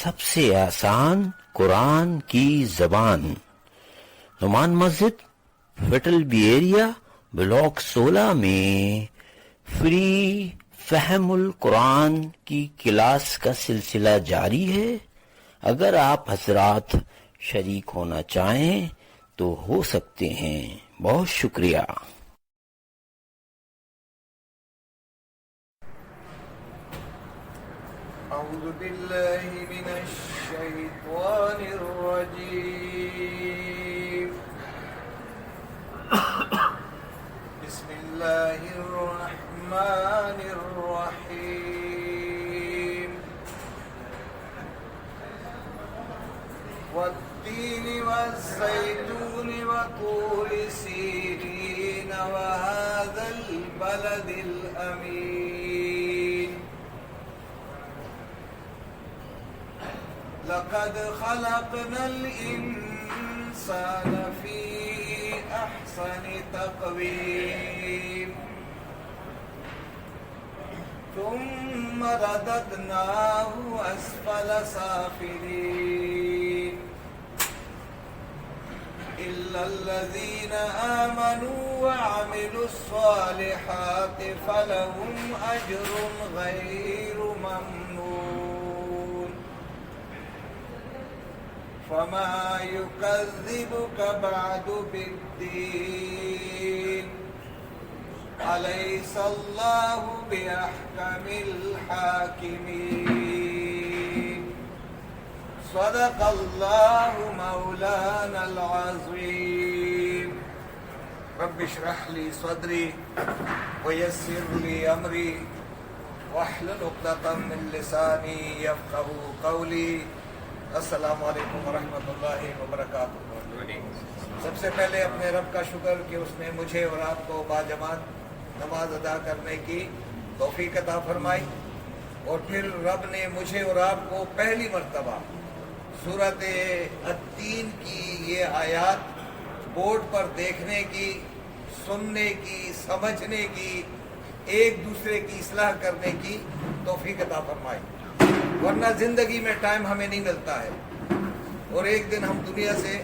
سب سے آسان قرآن کی زبان، نعمان مسجد، فٹل بی ایریا، بلاک 16 میں فری فہم القرآن کی کلاس کا سلسلہ جاری ہے۔ اگر آپ حضرات شریک ہونا چاہیں تو ہو سکتے ہیں۔ بہت شکریہ۔ اعوذ باللہ من الشیطان الرجیم، بسم اللہ الرحمن الرحیم، والتین والزیتون وطور سینین وهذا البلد الامین، لقد خلقنا الإنسان في أحسن تقويم، ثم رددناه أسفل سافلين، إلا الذين آمنوا وعملوا الصالحات فلهم أجر غير ممنون، فما يكذبك بعد بالدين، أليس الله بأحكم الحاكمين، صدق الله مولانا العظيم، رب اشرح لي صدري ويسر لي أمري واحلل عقدة من لساني يفقهوا قولي۔ السلام علیکم ورحمۃ اللہ وبرکاتہ۔ سب سے پہلے اپنے رب کا شکر کہ اس نے مجھے اور آپ کو باجماعت نماز ادا کرنے کی توفیق عطا فرمائی، اور پھر رب نے مجھے اور آپ کو پہلی مرتبہ سورۃ التین کی یہ آیات بورڈ پر دیکھنے کی، سننے کی، سمجھنے کی، ایک دوسرے کی اصلاح کرنے کی توفیق عطا فرمائی، ورنہ زندگی میں ٹائم ہمیں نہیں ملتا ہے، اور ایک دن ہم دنیا سے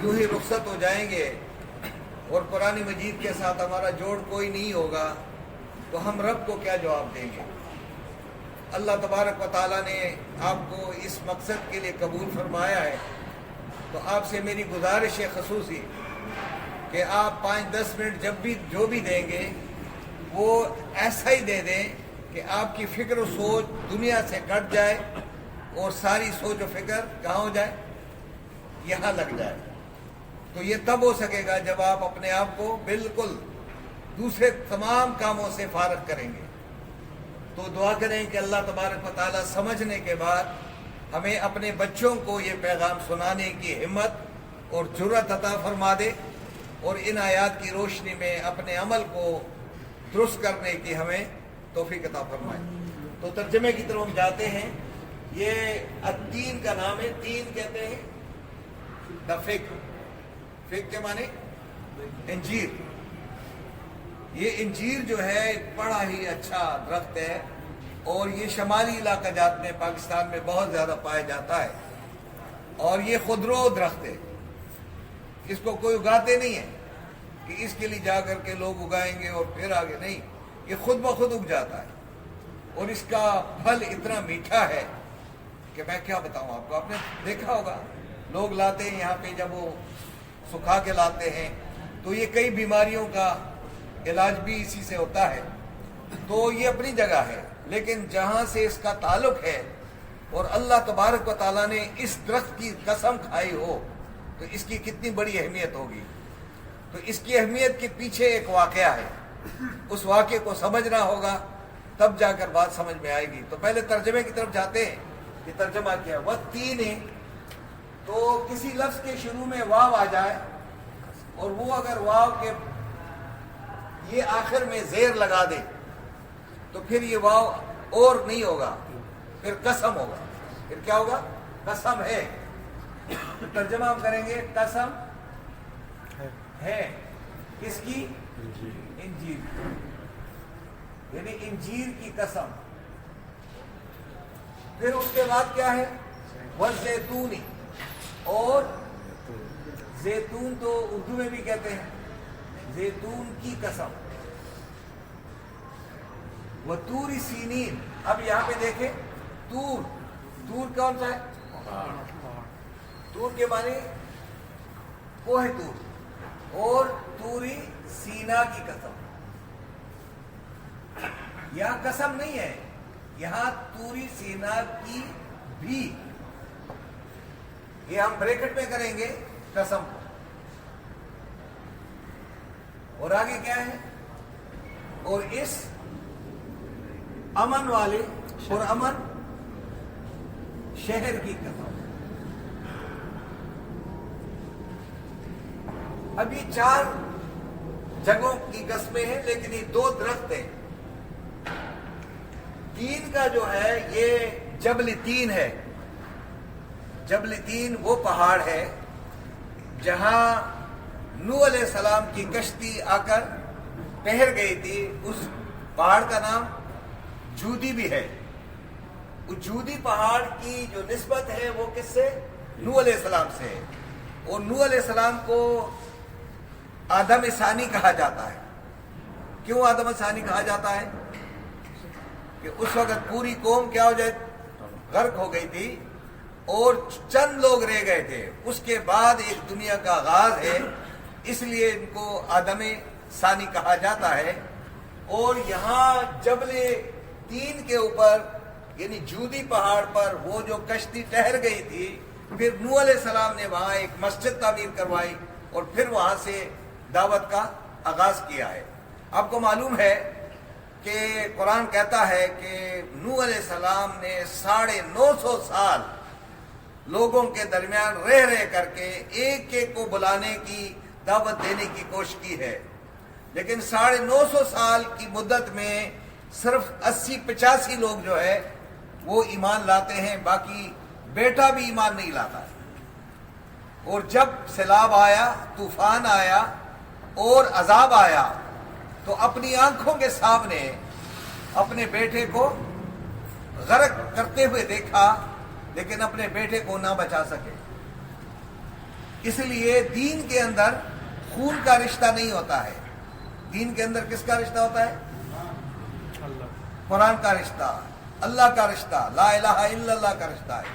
یوں ہی رخصت ہو جائیں گے اور قرآن مجید کے ساتھ ہمارا جوڑ کوئی نہیں ہوگا، تو ہم رب کو کیا جواب دیں گے؟ اللہ تبارک و تعالیٰ نے آپ کو اس مقصد کے لیے قبول فرمایا ہے، تو آپ سے میری گزارش ہے خصوصی کہ آپ 5-10 منٹ جب بھی جو بھی دیں گے وہ ایسا ہی دے دیں کہ آپ کی فکر و سوچ دنیا سے کٹ جائے اور ساری سوچ و فکر کہاں ہو جائے؟ یہاں لگ جائے۔ تو یہ تب ہو سکے گا جب آپ اپنے آپ کو بالکل دوسرے تمام کاموں سے فارغ کریں گے۔ تو دعا کریں کہ اللہ تبارک و تعالیٰ سمجھنے کے بعد ہمیں اپنے بچوں کو یہ پیغام سنانے کی ہمت اور جرأت عطا فرما دے، اور ان آیات کی روشنی میں اپنے عمل کو درست کرنے کی ہمیں توفیق عطا فرمائے۔ تو ترجمے کی طرف ہم جاتے ہیں۔ یہ التین کا نام ہے، تین کہتے ہیں دا فگ، فگ کے معنی انجیر۔ یہ انجیر جو ہے ایک بڑا ہی اچھا درخت ہے، اور یہ شمالی علاقہ جات میں پاکستان میں بہت زیادہ پایا جاتا ہے، اور یہ خودرو درخت ہے، اس کو کوئی اگاتے نہیں ہے کہ اس کے لیے جا کر کے لوگ اگائیں گے اور پھر آگے، نہیں، یہ خود بخود اگ جاتا ہے، اور اس کا پھل اتنا میٹھا ہے کہ میں کیا بتاؤں آپ کو۔ آپ نے دیکھا ہوگا لوگ لاتے ہیں یہاں پہ، جب وہ سکھا کے لاتے ہیں تو یہ کئی بیماریوں کا علاج بھی اسی سے ہوتا ہے، تو یہ اپنی جگہ ہے، لیکن جہاں سے اس کا تعلق ہے اور اللہ تبارک و تعالیٰ نے اس درخت کی قسم کھائی ہو تو اس کی کتنی بڑی اہمیت ہوگی۔ تو اس کی اہمیت کے پیچھے ایک واقعہ ہے، اس واقعے کو سمجھنا ہوگا تب جا کر بات سمجھ میں آئے گی۔ تو پہلے ترجمے کی طرف جاتے ہیں۔ یہ ترجمہ کیا؟ والتین، تو کسی لفظ کے شروع میں واو آ جائے، اور وہ اگر واو کے یہ آخر میں زیر لگا دے تو پھر یہ واو اور نہیں ہوگا، پھر قسم ہوگا۔ پھر کیا ہوگا؟ قسم ہے۔ ترجمہ ہم کریں گے، قسم ہے کس کی؟ انجیر، یعنی انجیر کی قسم۔ پھر اس کے بعد کیا ہے؟ والزیتونی، اور زیتون تو اردو میں بھی کہتے ہیں، زیتون کی قسم، وطور سینین۔ اب یہاں پہ دیکھیں، تور، تور کون سا ہے؟ تور کے معنی کوہ تور، اور توری سینا کی قسم۔ یہاں قسم نہیں ہے، یہاں توری سینا کی بھی، یہ ہم بریکٹ میں کریں گے قسم کو۔ اور آگے کیا ہے؟ اور اس امن والے اور امن شہر کی قسم۔ اب یہ 4 جگہوں کی قسمیں ہیں، لیکن یہ 2 درخت ہیں۔ تین کا جو ہے یہ جبل تین ہے۔ جبل تین وہ پہاڑ ہے جہاں نوح علیہ السلام کی کشتی آ کر ٹھہر گئی تھی۔ اس پہاڑ کا نام جودی بھی ہے۔ اس جودی پہاڑ کی جو نسبت ہے وہ کس سے؟ نوح علیہ السلام سے ہے۔ اور نوح علیہ السلام کو آدم ثانی کہا جاتا ہے۔ کیوں آدم ثانی کہا جاتا ہے؟ کہ اس وقت پوری قوم کیا ہو جائے؟ غرق ہو گئی تھی، اور چند لوگ رہ گئے تھے۔ اس کے بعد ایک دنیا کا آغاز ہے، اس لیے ان کو آدم ثانی کہا جاتا ہے۔ اور یہاں جبل تین کے اوپر یعنی جودی پہاڑ پر وہ جو کشتی ٹھہر گئی تھی، پھر نوح علیہ السلام نے وہاں ایک مسجد تعمیر کروائی اور پھر وہاں سے دعوت کا آغاز کیا ہے۔ آپ کو معلوم ہے کہ قرآن کہتا ہے کہ نوح علیہ السلام نے 950 سال لوگوں کے درمیان رہ کر کے ایک ایک کو بلانے کی دعوت دینے کی کوشش کی ہے، لیکن 950 سال کی مدت میں صرف 80-85 لوگ جو ہے وہ ایمان لاتے ہیں، باقی بیٹا بھی ایمان نہیں لاتا ہے۔ اور جب سیلاب آیا، طوفان آیا اور عذاب آیا تو اپنی آنکھوں کے سامنے اپنے بیٹے کو غرق کرتے ہوئے دیکھا، لیکن اپنے بیٹے کو نہ بچا سکے۔ اس لیے دین کے اندر خون کا رشتہ نہیں ہوتا ہے، دین کے اندر کس کا رشتہ ہوتا ہے؟ قرآن کا رشتہ، اللہ کا رشتہ، لا الہ الا اللہ کا رشتہ ہے۔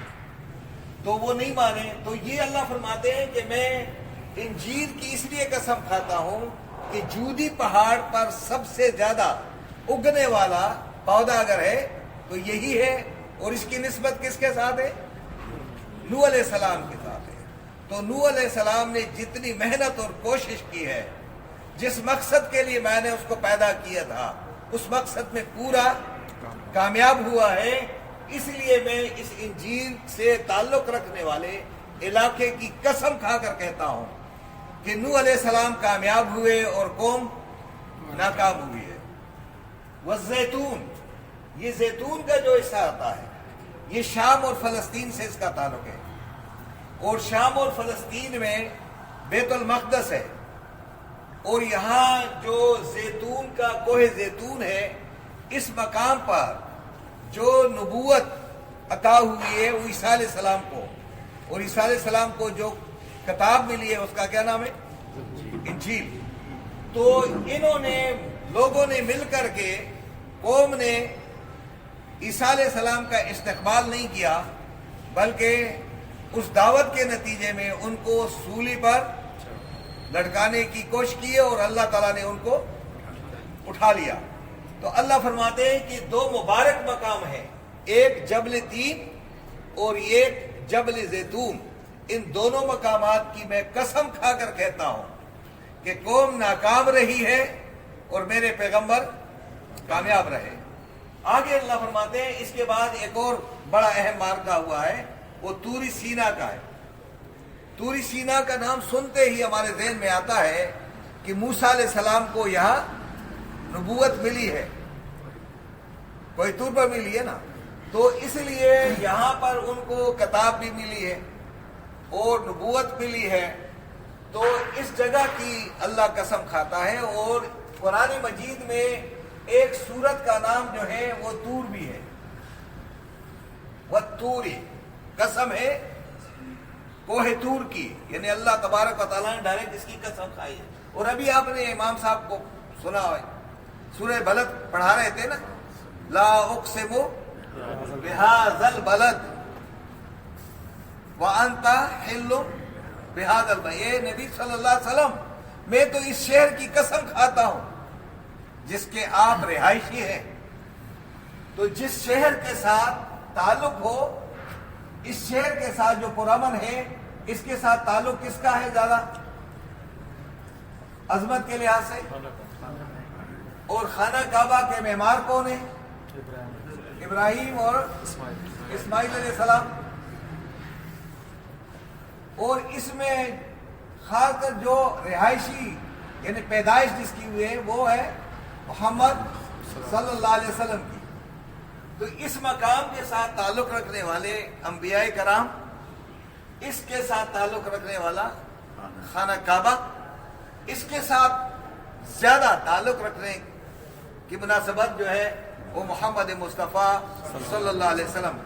تو وہ نہیں مانے، تو یہ اللہ فرماتے ہیں کہ میں انجیر کی اس لیے قسم کھاتا ہوں کہ جودی پہاڑ پر سب سے زیادہ اگنے والا پودا اگر ہے تو یہی ہے، اور اس کی نسبت کس کے ساتھ ہے؟ نوح علیہ السلام کے ساتھ ہے۔ تو نوح علیہ السلام نے جتنی محنت اور کوشش کی ہے، جس مقصد کے لیے میں نے اس کو پیدا کیا تھا، اس مقصد میں پورا کامیاب ہوا ہے۔ اس لیے میں اس انجیل سے تعلق رکھنے والے علاقے کی قسم کھا کر کہتا ہوں کہ نوح علیہ السلام کامیاب ہوئے اور قوم ناکام ہوئی ہے۔ والزیتون، یہ زیتون کا جو حصہ آتا ہے یہ شام اور فلسطین سے اس کا تعلق ہے، اور شام اور فلسطین میں بیت المقدس ہے، اور یہاں جو زیتون کا کوہ زیتون ہے، اس مقام پر جو نبوت عطا ہوئی ہے وہ عیسیٰ علیہ السلام کو، اور عیسیٰ علیہ السلام کو جو کتاب ملی ہے اس کا کیا نام ہے؟ انجیل۔ تو انہوں نے لوگوں نے مل کر کے، قوم نے عیسیٰ علیہ السلام کا استقبال نہیں کیا، بلکہ اس دعوت کے نتیجے میں ان کو سولی پر لٹکانے کی کوشش کی، اور اللہ تعالیٰ نے ان کو اٹھا لیا۔ تو اللہ فرماتے ہیں کہ 2 مبارک مقام ہیں، ایک جبل تین اور ایک جبل زیتون۔ ان دونوں مقامات کی میں قسم کھا کر کہتا ہوں کہ قوم ناکام رہی ہے اور میرے پیغمبر کامیاب رہے۔ آگے اللہ فرماتے ہیں اس کے بعد ایک اور بڑا اہم معرکہ ہوا ہے، وہ طور سینا کا ہے۔ طور سینا کا نام سنتے ہی ہمارے ذہن میں آتا ہے کہ موسیٰ علیہ السلام کو یہاں نبوت ملی ہے، کوئی طور پر ملی ہے نا، تو اس لیے یہاں پر ان کو کتاب بھی ملی ہے اور نبوت ملی ہے۔ تو اس جگہ کی اللہ قسم کھاتا ہے، اور قرآن مجید میں ایک سورت کا نام جو ہے وہ طور بھی ہے۔ وہ والطوری، قسم ہے کوہ طور کی، یعنی اللہ تبارک و تعالیٰ نے ڈائریکٹ اس کی قسم کھائی ہے۔ اور ابھی آپ نے امام صاحب کو سنا ہے، سورہ بلد پڑھا رہے تھے نا، لا اقسم بہذا البلد وانت حل بہذا البلد، یہ نبی صلی اللہ علیہ وسلم میں تو اس شہر کی قسم کھاتا ہوں جس کے آپ رہائشی ہیں۔ تو جس شہر کے ساتھ تعلق ہو، اس شہر کے ساتھ جو پرامن ہے، اس کے ساتھ تعلق کس کا ہے زیادہ عظمت کے لحاظ سے؟ اور خانہ کعبہ کے معمار کون ہیں؟ ابراہیم اور اسماعیل علیہ السلام۔ اور اس میں خاص کر جو رہائشی یعنی پیدائش جس کی ہوئی ہے وہ ہے محمد صلی اللہ علیہ وسلم کی۔ تو اس مقام کے ساتھ تعلق رکھنے والے انبیاء کرام، اس کے ساتھ تعلق رکھنے والا خانہ کعبہ، اس کے ساتھ زیادہ تعلق رکھنے کی مناسبت جو ہے وہ محمد مصطفیٰ صلی اللہ علیہ وسلم۔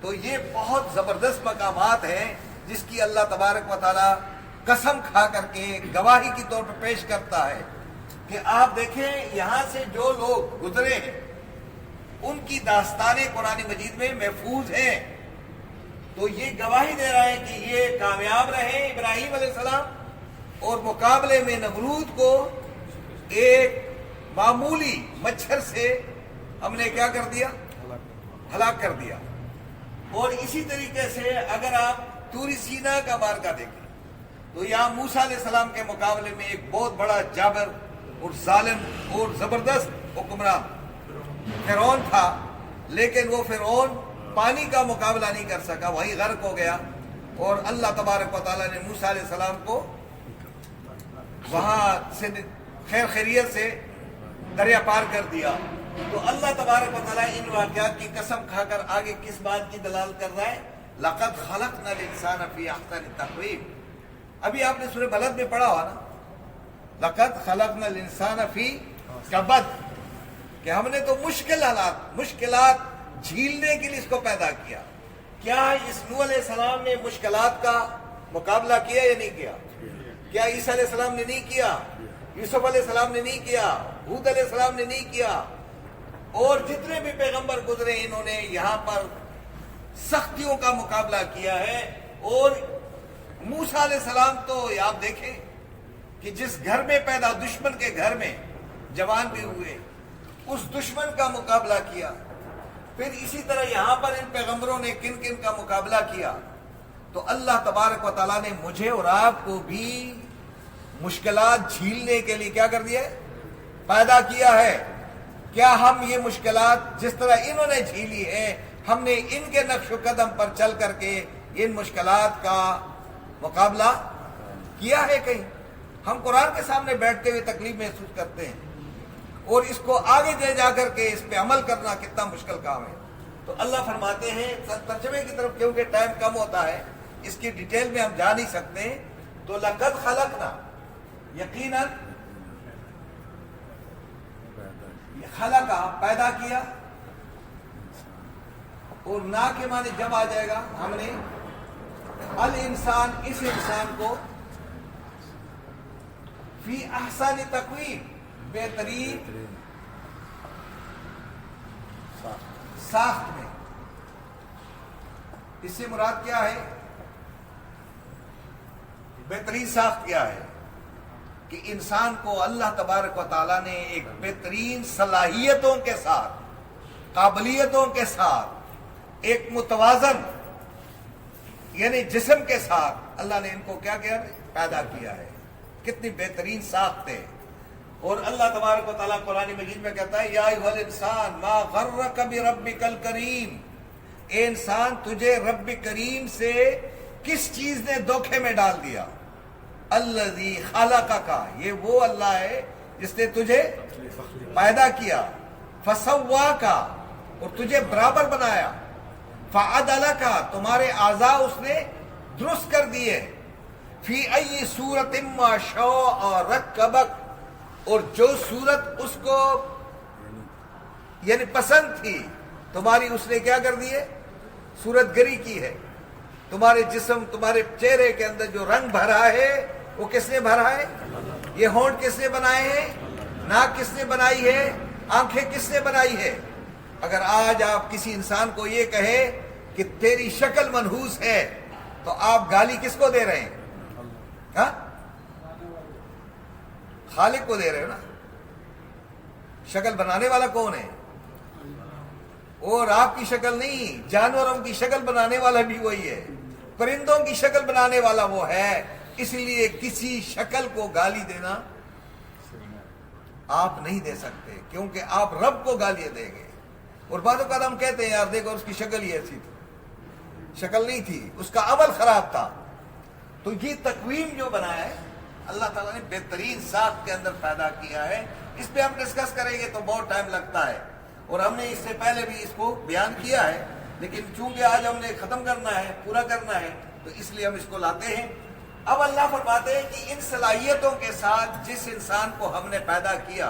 تو یہ بہت زبردست مقامات ہیں جس کی اللہ تبارک و تعالیٰ قسم کھا کر کے گواہی کی طور پر پیش کرتا ہے کہ آپ دیکھیں یہاں سے جو لوگ گزرے ہیں ان کی داستانیں قرآن مجید میں محفوظ ہیں۔ تو یہ گواہی دے رہا ہے کہ یہ کامیاب رہے ابراہیم علیہ السلام، اور مقابلے میں نمرود کو ایک معمولی مچھر سے ہم نے کیا کر دیا؟ ہلاک کر دیا۔ اور اسی طریقے سے اگر آپ طور سینا کا معرکہ دیکھیں تو یہاں موسیٰ علیہ السلام کے مقابلے میں ایک بہت بڑا جابر اور ظالم اور زبردست حکمران فرعون تھا، لیکن وہ فرعون پانی کا مقابلہ نہیں کر سکا، وہی غرق ہو گیا، اور اللہ تبارک و تعالیٰ نے موسیٰ علیہ السلام کو وہاں سے خیر خیریت سے دریا پار کر دیا۔ تو اللہ تبارک و تعالیٰ ان واقعات کی قسم کھا کر آگے کس بات کی دلالت کر رہا ہے؟ لَقَدْ خَلَقْنَا الْإِنسَانَ فِي أَحْسَنِ تَقْوِيمٍ۔ ابھی آپ نے سورہ بلد میں پڑھا ہوا نا، لَقَدْ خَلَقْنَا الْإِنسَانَ فِي كَبَدٍ، کہ ہم نے تو مشکلات جھیلنے کے لیے اس کو پیدا کیا۔ کیا اس نوح علیہ السلام نے مشکلات کا مقابلہ کیا یا نہیں کیا؟ کیا عیسیٰ علیہ السلام نے نہیں کیا؟ یوسف علیہ السلام نے نہیں کیا؟ ہود علیہ السلام نے نہیں کیا؟ اور جتنے بھی پیغمبر گزرے انہوں نے یہاں پر سختیوں کا مقابلہ کیا ہے۔ اور موسیٰ علیہ السلام تو آپ دیکھیں کہ جس گھر میں پیدا، دشمن کے گھر میں جوان بھی ہوئے، اس دشمن کا مقابلہ کیا۔ پھر اسی طرح یہاں پر ان پیغمبروں نے کن کن کا مقابلہ کیا۔ تو اللہ تبارک و تعالیٰ نے مجھے اور آپ کو بھی مشکلات جھیلنے کے لیے کیا کر دیا ہے؟ پیدا کیا ہے۔ کیا ہم یہ مشکلات جس طرح انہوں نے جھیلی ہے، ہم نے ان کے نقش و قدم پر چل کر کے ان مشکلات کا مقابلہ کیا ہے؟ کہیں ہم قرآن کے سامنے بیٹھتے ہوئے تکلیف محسوس کرتے ہیں، اور اس کو آگے لے جا کر کے اس پہ عمل کرنا کتنا مشکل کام ہے۔ تو اللہ فرماتے ہیں، ترجمے کی طرف کیونکہ ٹائم کم ہوتا ہے اس کی ڈیٹیل میں ہم جا نہیں سکتے، تو لقد خلقنا، یقیناً خلقا پیدا کیا، اور نا کے معنی جب آ جائے گا ہم نے الانسان، اس انسان کو فی احسن تقویم، بہترین ساخت میں۔ اس سے مراد کیا ہے؟ بہترین ساخت کیا ہے؟ کہ انسان کو اللہ تبارک و تعالیٰ نے ایک بہترین صلاحیتوں کے ساتھ، قابلیتوں کے ساتھ، ایک متوازن یعنی جسم کے ساتھ اللہ نے ان کو کیا کیا؟ پیدا کیا ہے۔ کتنی بہترین ساخت ہے۔ اور اللہ تبارک و تعالیٰ قرآن مجید میں کہتا ہے، یا ایھا الانسان ما غرک بربک الکریم، اے انسان تجھے رب کریم سے کس چیز نے دھوکے میں ڈال دیا؟ الذی خلقک، یہ وہ اللہ ہے جس نے تجھے پیدا کیا، فسواک، اور تجھے برابر بنایا، فعدلک، تمہارے اعضاء اس نے درست کر دیے، فی ای صورت ما شاء رکبک، اور جو صورت اس کو یعنی پسند تھی تمہاری اس نے کیا کر دیے؟ صورت گری کی ہے. تمہارے جسم، تمہارے چہرے کے اندر جو رنگ بھرا ہے وہ کس نے بھرا ہے؟ یہ ہونٹ کس نے بنائے ہیں؟ ناک کس نے بنائی ہے؟ آنکھیں کس نے بنائی ہے؟ اگر آج آپ کسی انسان کو یہ کہے کہ تیری شکل منحوس ہے تو آپ گالی کس کو دے رہے ہیں؟ ہاں؟ خالق کو دے رہے ہو نا. شکل بنانے والا کون ہے؟ اور آپ کی شکل نہیں، جانوروں کی شکل بنانے والا بھی وہی ہے، پرندوں کی شکل بنانے والا وہ ہے. اس لیے کسی شکل کو گالی دینا آپ نہیں دے سکتے، کیونکہ آپ رب کو گالیاں دیں گے. اور بعض اوقات ہم کہتے ہیں یار دیکھو اس کی شکل ہی ایسی تھی. شکل نہیں تھی، اس کا عمل خراب تھا. تو یہ تقویم جو بنایا ہے اللہ تعالیٰ نے بہترین ذات کے اندر پیدا کیا ہے. اس پہ ہم ڈسکس کریں گے تو بہت ٹائم لگتا ہے، اور ہم نے اس سے پہلے بھی اس کو بیان کیا ہے، لیکن چونکہ آج ہم نے ختم کرنا ہے، پورا کرنا ہے، تو اس لیے ہم اس کو لاتے ہیں. اب اللہ فرماتے ہیں کہ ان صلاحیتوں کے ساتھ جس انسان کو ہم نے پیدا کیا